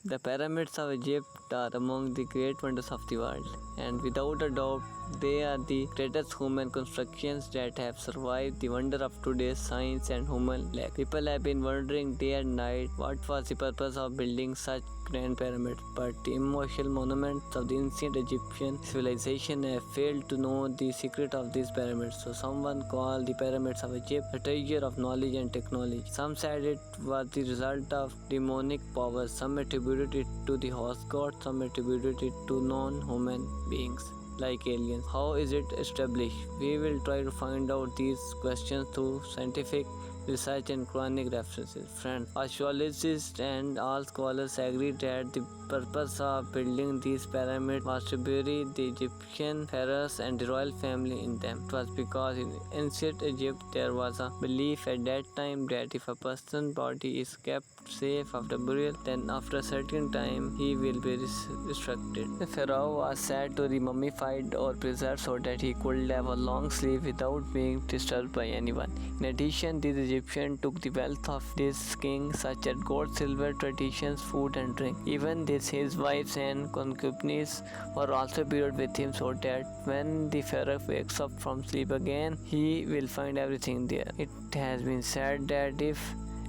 The pyramids of Egypt are among the great wonders of the world, and without a doubt, they are the greatest human constructions that have survived the wonder of today's science and human life. People have been wondering day and night what was the purpose of building such grand pyramids, but the immortal monuments of the ancient Egyptian civilization have failed to know the secret of these pyramids. So someone called the pyramids of Egypt a treasure of knowledge and technology. Some said it was the result of demonic powers, some attributed it to the horse god, some attributed it to non-human beings like aliens. How is it established? We will try to find out these questions through scientific research and Quranic references. Friends, archaeologists and all scholars agree that the purpose of building these pyramids was to bury the Egyptian pharaohs and the royal family in them. It was because in ancient Egypt there was a belief at that time that if a person's body is kept safe after burial, then after a certain time he will be resurrected. The pharaoh was said to be mummified or preserved so that he could have a long sleep without being disturbed by anyone. In addition, these Egyptians took the wealth of this king, such as gold, silver, traditions, food and drink. Even his wives and concubines were also buried with him so that when the pharaoh wakes up from sleep again, he will find everything there. It has been said that if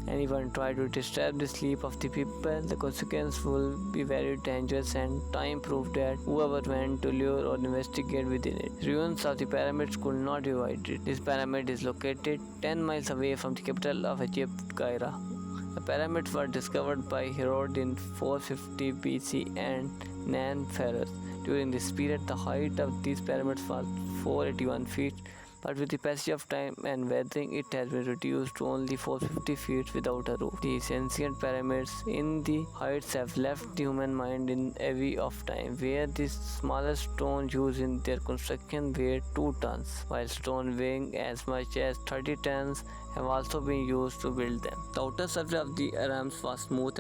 anyone try to disturb the sleep of the people, the consequence will be very dangerous, and time proved that whoever went to lure or investigate within it. Ruins of the pyramids could not be avoided. This pyramid is located 10 miles away from the capital of Egypt, Cairo. The pyramids were discovered by Herod in 450 BC and Nan pharaohs. During this period, the height of these pyramids was 481 feet. But with the passage of time and weathering, it has been reduced to only 450 feet without a roof. These ancient pyramids in the heights have left the human mind in awe of time, where the smallest stone used in their construction weighed 2 tons, while stone weighing as much as 30 tons have also been used to build them. The outer surface of the pyramids was smooth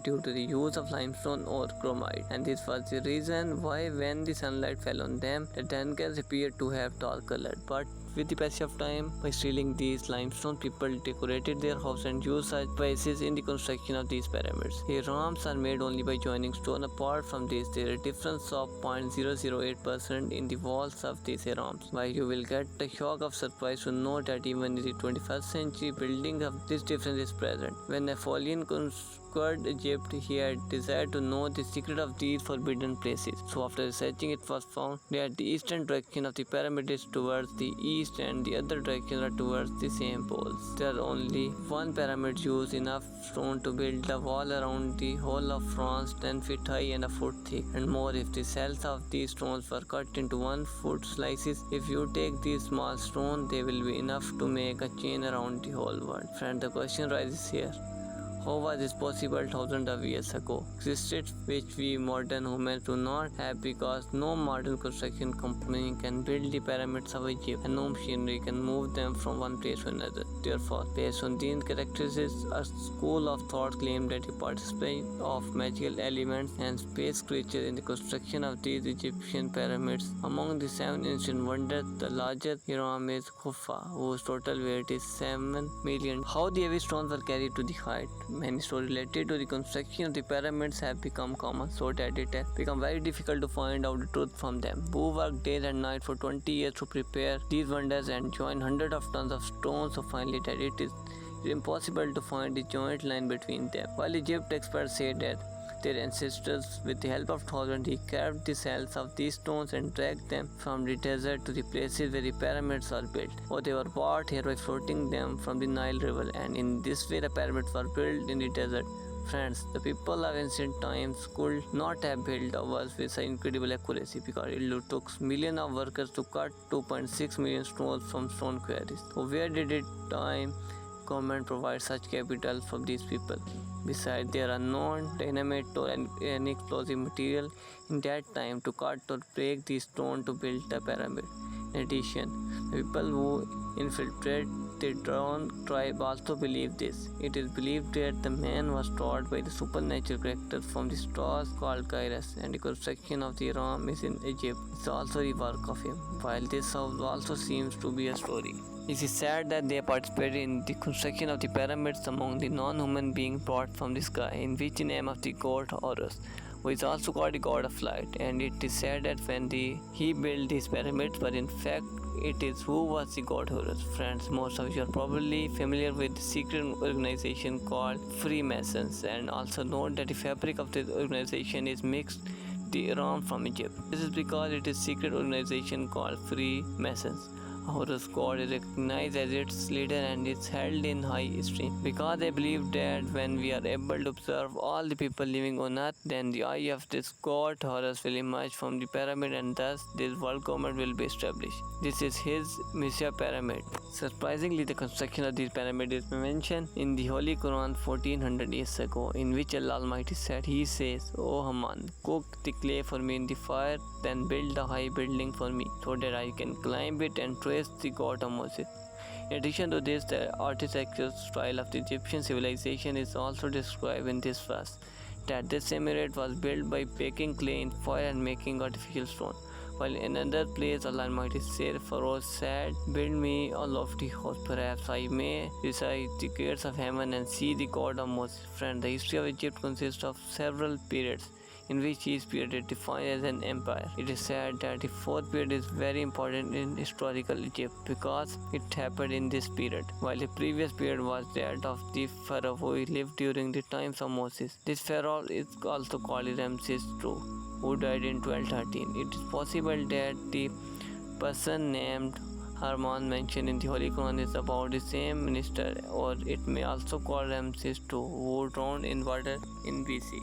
due to the use of limestone or chromite, and this was the reason why when the sunlight fell on them, the triangles appeared to have dark color. But with the passage of time, by stealing these limestone, people decorated their house and used such pieces in the construction of these pyramids. The ramps are made only by joining stone. Apart from this, there is a difference of 0.008% in the walls of these ramps. While you will get the shock of surprise to know that even in the 21st century, building of this difference is present. When Napoleon conquered Egypt, he had desired to know the secret of these forbidden places. So after researching, it was found that the eastern direction of the pyramid is towards the east and the other directions are towards the same poles. There are only one pyramid used enough stone to build a wall around the whole of France 10 feet high and a foot thick, and more if the cells of these stones were cut into 1 foot slices. If you take these small stones, they will be enough to make a chain around the whole world. Friend, the question rises here: how was this possible thousands of years ago? Existed which we modern humans do not have, because no modern construction company can build the pyramids of Egypt and no machinery can move them from one place to another. Therefore, based on these characteristics, a school of thought claimed that the participation of magical elements and space creatures in the construction of these Egyptian pyramids. Among the 7 ancient wonders, the largest Hiram is Khufu, whose total weight is 7 million. How the heavy stones were carried to the height? Many stories related to the construction of the pyramids have become common, so that it has become very difficult to find out the truth from them. Who worked day and night for 20 years to prepare these wonders and join hundreds of tons of stones, so finally that it is impossible to find the joint line between them. While Egypt experts say that their ancestors, with the help of thousands, he carved the cells of these stones and dragged them from the desert to the places where the pyramids are built, or they were brought here by floating them from the Nile River, and in this way the pyramids were built in the desert. Friends, the people of ancient times could not have built ours with such incredible accuracy, because it took millions of workers to cut 2.6 million stones from stone quarries. So where did it time government provide such capital for these people? Besides, there are no dynamite or any explosive material in that time to cut or break the stone to build the pyramid. In addition, the people who infiltrate the Drone tribe also believe this. It is believed that the man was taught by the supernatural character from the stars called Kairos, and the construction of the Ram is in Egypt. It's also the work of him, while this also seems to be a story. It is said that they participated in the construction of the pyramids among the non-human beings brought from the sky, in which the name of the god Horus, who is also called the god of light. And it is said that when he built these pyramids, but in fact it is who was the god Horus. Friends, most of you are probably familiar with the secret organization called Freemasons, and also note that the fabric of this organization is mixed the Iran from Egypt. This is because it is secret organization called Freemasons. Horus god is recognized as its leader and is held in high esteem because they believe that when we are able to observe all the people living on earth, then the eye of this god Horus will emerge from the pyramid and thus this world government will be established. This is his Mysia pyramid. Surprisingly, the construction of this pyramid is mentioned in the Holy Quran 1400 years ago, in which Allah Almighty said, He says, O Haman, cook the clay for me in the fire, then build a high building for me, so that I can climb it and trace the god of Moses. In addition to this, the architectural style of the Egyptian civilization is also described in this verse, that this emirate was built by baking clay in fire and making artificial stone. While in another place, Allah Almighty said, Pharaoh said, Build me a lofty house, perhaps I may recite the gates of heaven and see the god of Moses. Friend, the history of Egypt consists of several periods, in which each period is defined as an empire. It is said that the fourth period is very important in historical Egypt because it happened in this period, while the previous period was that of the pharaoh who lived during the times of Moses. This pharaoh is also called Ramses II, who died in 1213. It is possible that the person named Harman mentioned in the Holy Quran is about the same minister, or it may also call Ramses II, who drowned in water in BC.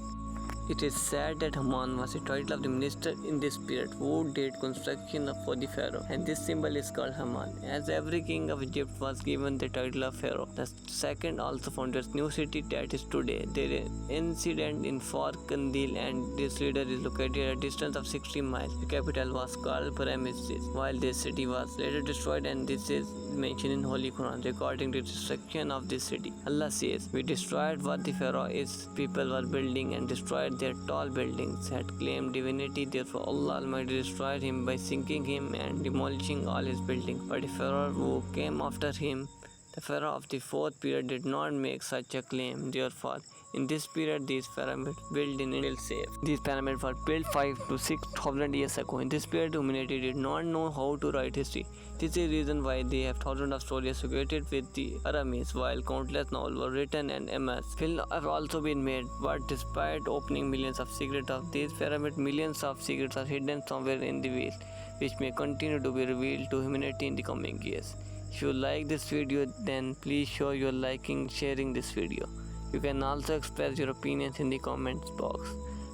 It is said that Haman was the title of the minister in this period who did construction for the pharaoh, and this symbol is called Haman. As every king of Egypt was given the title of pharaoh, the second also founded a new city that is today. There is an incident in Fort Kandil, and this leader is located at a distance of 60 miles. The capital was called Parameses, while this city was later destroyed, and this is mentioned in Holy Quran regarding the destruction of this city. Allah says, We destroyed what the pharaoh's people were building and destroyed their tall buildings, had claimed divinity. Therefore Allah Almighty destroyed him by sinking him and demolishing all his buildings. But the pharaoh who came after him, the pharaoh of the fourth period, did not make such a claim. Therefore, in this period, these pyramids built in Nile safe. These pyramids were built 5 to 6,000 years ago. In this period, humanity did not know how to write history. This is the reason why they have thousands of stories associated with the pyramids, while countless novels were written and immersed. Films have also been made, but despite opening millions of secrets of these pyramids, millions of secrets are hidden somewhere in the veil, which may continue to be revealed to humanity in the coming years. If you like this video, then please show your liking, sharing this video. You can also express your opinions in the comments box.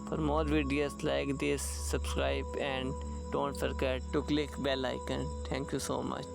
For more videos like this, subscribe and don't forget to click bell icon. Thank you so much.